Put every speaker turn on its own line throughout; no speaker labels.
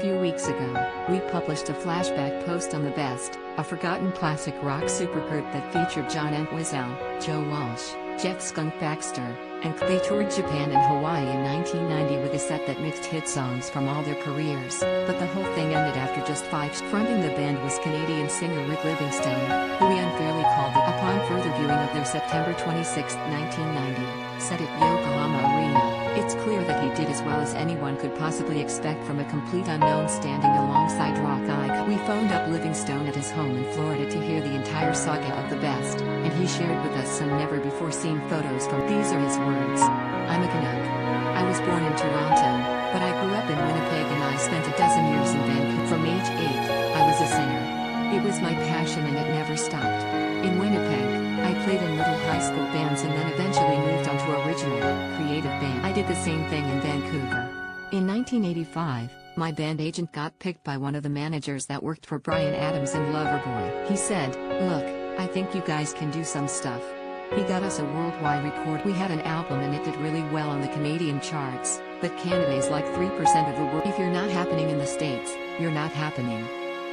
few weeks ago, we published a flashback post on the Best, a forgotten classic rock supergroup that featured John Entwistle, Joe Walsh, Jeff "Skunk" Baxter, and they toured Japan and Hawaii in 1990 with a set that mixed hit songs from all their careers, but the whole thing ended after just 5. Fronting the band was Canadian singer Rick Livingstone, who we unfairly called it upon further viewing of their September 26, 1990, set at Yokohama Arena. It's clear that he did as well as anyone could possibly expect from a complete unknown standing alongside rock icon. We phoned up Livingstone at his home in Florida to hear the entire saga of the Best, and he shared with us some never-before-seen photos from. These are his words. "I'm a Canuck. I was born in Toronto, but I grew up in Winnipeg and I spent a dozen years in Vancouver. From age 8, I was a singer. It was my passion and it never stopped. In Winnipeg, I played in little high school bands and then eventually moved on to original, creative band. I did the same thing in Vancouver. In 1985, my band agent got picked by one of the managers that worked for Bryan Adams and Loverboy. He said, 'Look, I think you guys can do some stuff.' He got us a worldwide record. We had an album and it did really well on the Canadian charts, but Canada is like 3% of the world. If you're not happening in the States, you're not happening."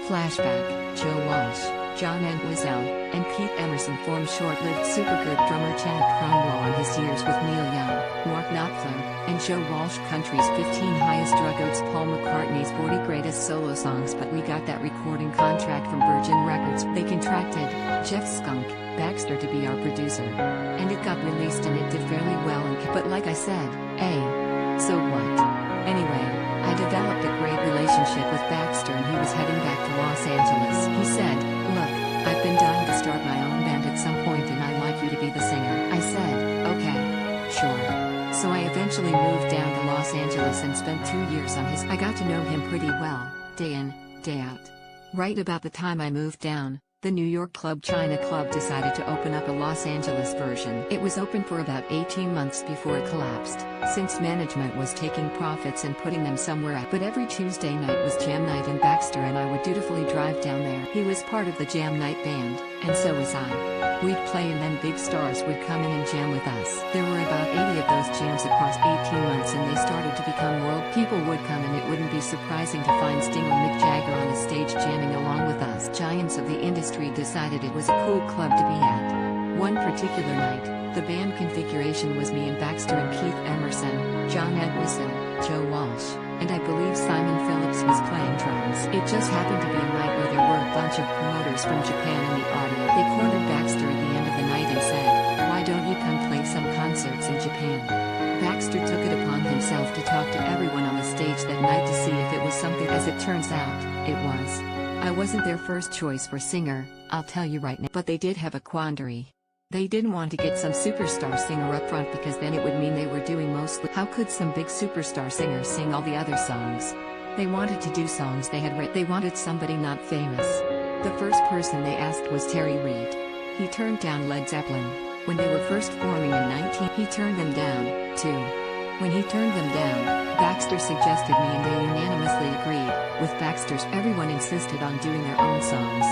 Flashback, Joe Walsh, John Entwistle, and Keith Emerson formed short-lived supergroup drummer Chad Cromwell on his years with Neil Young, Mark Knopfler, and Joe Walsh Country's 15 highest drug Odes, Paul McCartney's 40 greatest solo songs. But we got that recording contract from Virgin Records. They contracted Jeff "Skunk" Baxter to be our producer, and it got released and it did fairly well. But like I said, so what? Anyway, I developed a great relationship with Baxter and he was heading back to Los Angeles. He said, "Look, I've been dying to start my own band at some point and I'd like you to be the singer." I said, "Okay, sure." So I eventually moved down to Los Angeles and spent 2 years on his. I got to know him pretty well, day in, day out. Right about the time I moved down, the New York club China Club decided to open up a Los Angeles version. It was open for about 18 months before it collapsed, since management was taking profits and putting them somewhere else. But every Tuesday night was jam night and Baxter and I would dutifully drive down there. He was part of the jam night band, and so was I. We'd play and then big stars would come in and jam with us. There were about 80 of those jams across 18 months and they started to become world. People would come and it wouldn't be surprising to find Sting or Mick Jagger on the stage jamming along with us. Giants of the industry decided it was a cool club to be at. One particular night, the band configuration was me and Baxter and Keith Emerson, John Entwistle, Joe Walsh, and I believe Simon Phillips was playing drums. It just happened to be a night where there were a bunch of promoters from Japan in the audience. They cornered Baxter at the end of the night and said, "Why don't you come play some concerts in Japan?" Baxter took it upon himself to talk to everyone on the stage that night to see if it was something. As it turns out, it was. I wasn't their first choice for singer, I'll tell you right now. But they did have a quandary. They didn't want to get some superstar singer up front because then it would mean they were doing mostly. How could some big superstar singer sing all the other songs? They wanted to do songs they had written. They wanted somebody not famous. The first person they asked was Terry Reid. He turned down Led Zeppelin. When they were first forming in 19, he turned them down, too. When he turned them down, Baxter suggested me and they unanimously agreed. With Baxter's, everyone insisted on doing their own songs.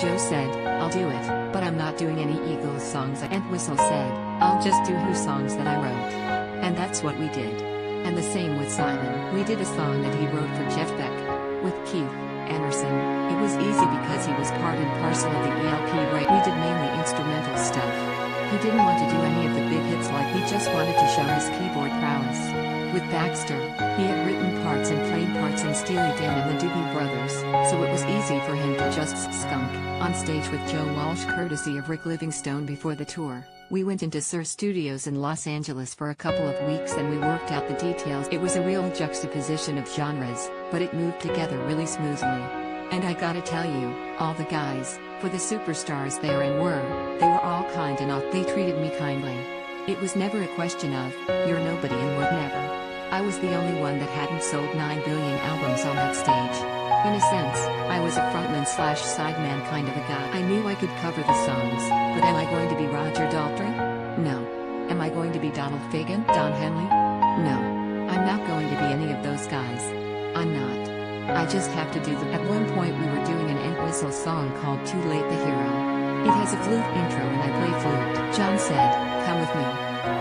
Joe said, "I'll do it, but I'm not doing any Eagles songs." Entwistle said, "I'll just do Who songs that I wrote." And that's what we did. And the same with Simon. We did a song that he wrote for Jeff Beck. With Keith Emerson, it was easy because he was part and parcel of the ELP rate. We did mainly instrumental stuff. He didn't want to do any of the big hits like he just wanted to show his keyboard prowess. With Baxter, he had written parts and played parts in Steely Dan and the Doobie Brothers, so it was easy for him to just skunk on stage with Joe Walsh courtesy of Rick Livingstone before the tour. We went into Sir Studios in Los Angeles for a couple of weeks and we worked out the details. It was a real juxtaposition of genres, but it moved together really smoothly. And I gotta tell you, all the guys, for the superstars there and they were all kind enough. They treated me kindly. It was never a question of, "You're nobody," and would never. I was the only one that hadn't sold 9 billion albums on that stage. In a sense, I was a frontman/sideman kind of a guy. I knew I could cover the songs, but am I going to be Roger Daltrey? No. Am I going to be Donald Fagen? Don Henley? No. I'm not going to be any of those guys. I'm not. I just have to do them. At one point we were doing an Entwistle song called Too Late the Hero. It has a flute intro and I play flute. John said, "Come with me."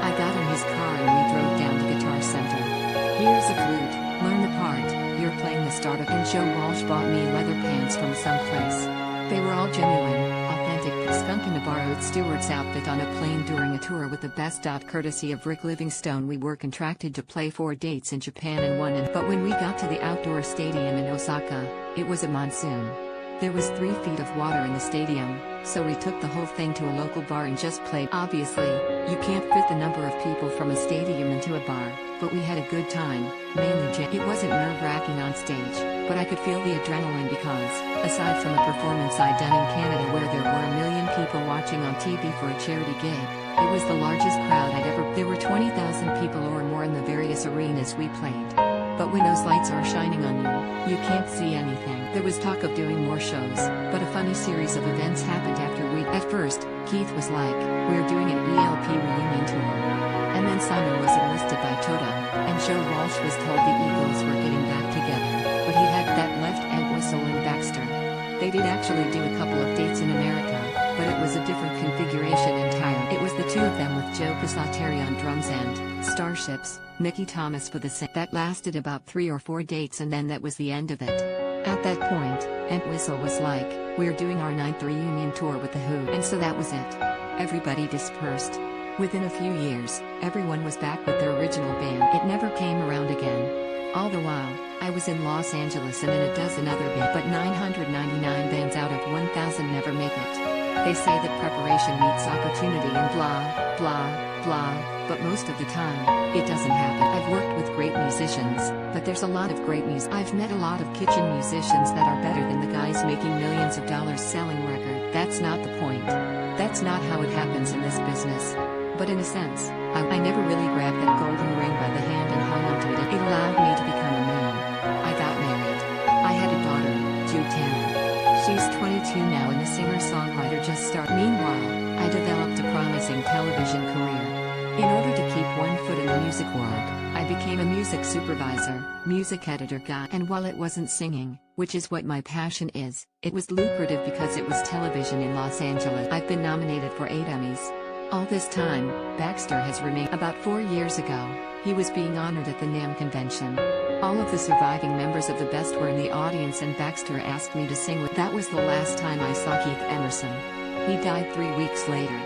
I got in his car and we drove down to Guitar Center. "Here's a flute, learn the part, you're playing the started, and Joe Walsh bought me leather pants from someplace. They were all genuine, authentic. Skunk in a borrowed steward's outfit on a plane during a tour with the best. Courtesy of Rick Livingstone, we were contracted to play 4 dates in Japan and 1 in. But when we got to the outdoor stadium in Osaka, it was a monsoon. There was 3 feet of water in the stadium, so we took the whole thing to a local bar and just played. Obviously, you can't fit the number of people from a stadium into a bar, but we had a good time, mainly It wasn't nerve-wracking on stage, but I could feel the adrenaline because, aside from a performance I'd done in Canada where there were 1 million people watching on TV for a charity gig, it was the largest crowd I'd ever. There were 20,000 people or more in the various arenas we played. But when those lights are shining on you, you can't see anything. There was talk of doing more shows, but a funny series of events happened after we. At first, Keith was like, "We're doing an ELP reunion tour." And then Simon was enlisted by Toto, and Joe Walsh was told the Eagles were getting back together, but he had that left Entwistle and Baxter. They did actually do a couple of dates in America, but it was a different configuration entirely. It was the 2 of them with Joe Pisateri on drums and Starships, Mickey Thomas for the sing. That lasted about 3 or 4 dates, and then that was the end of it. At that point, Entwistle was like, "We're doing our 9th reunion tour with The Who." And so that was it. Everybody dispersed. Within a few years, everyone was back with their original band. It never came around again. All the while, I was in Los Angeles and in a dozen other bands, but 999 bands out of 1,000 never make it. They say that preparation meets opportunity and blah, blah, blah, but most of the time, it doesn't happen. I've worked with great musicians, but there's a lot of great music. I've met a lot of kitchen musicians that are better than the guys making millions of dollars selling records. That's not the point. That's not how it happens in this business. But in a sense, I never really grabbed that golden ring by the hand and hung onto it. It allowed me to become a man. I got married. I had a daughter, Tanner. She's 22 now and a singer-songwriter just started. Meanwhile, I developed a promising television career. In order to keep one foot in the music world, I became a music supervisor, music editor guy. And while it wasn't singing, which is what my passion is, it was lucrative because it was television in Los Angeles. I've been nominated for 8 Emmys. All this time, Baxter has remained. About 4 years ago, he was being honored at the NAMM convention. All of the surviving members of the best were in the audience, and Baxter asked me to sing with. That was the last time I saw Keith Emerson. He died 3 weeks later.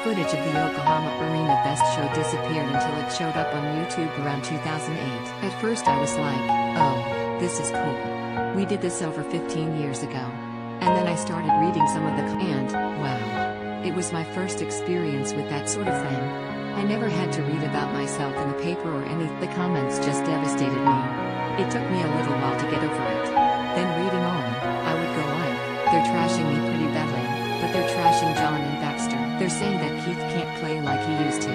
Footage of the Yokohama Arena Best show disappeared until it showed up on YouTube around 2008. At first I was like, "Oh, this is cool. We did this over 15 years ago." And then I started reading some of the and, wow. It was my first experience with that sort of thing. I never had to read about myself in the paper or any. The comments just devastated me. It took me a little while to get over it. Then reading on, I would go like, "They're trashing me pretty badly, but they're trashing John and Baxter. They're saying that Keith can't play like he used to."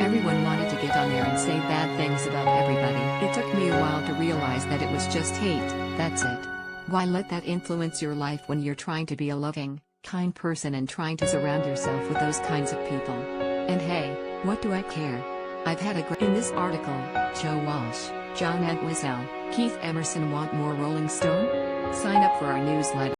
Everyone wanted to get on there and say bad things about everybody. It took me a while to realize that it was just hate, that's it. Why let that influence your life when you're trying to be a loving, kind person and trying to surround yourself with those kinds of people? And hey, what do I care? I've had a great. In this article, Joe Walsh, John Entwistle, Keith Emerson want more Rolling Stone? Sign up for our newsletter.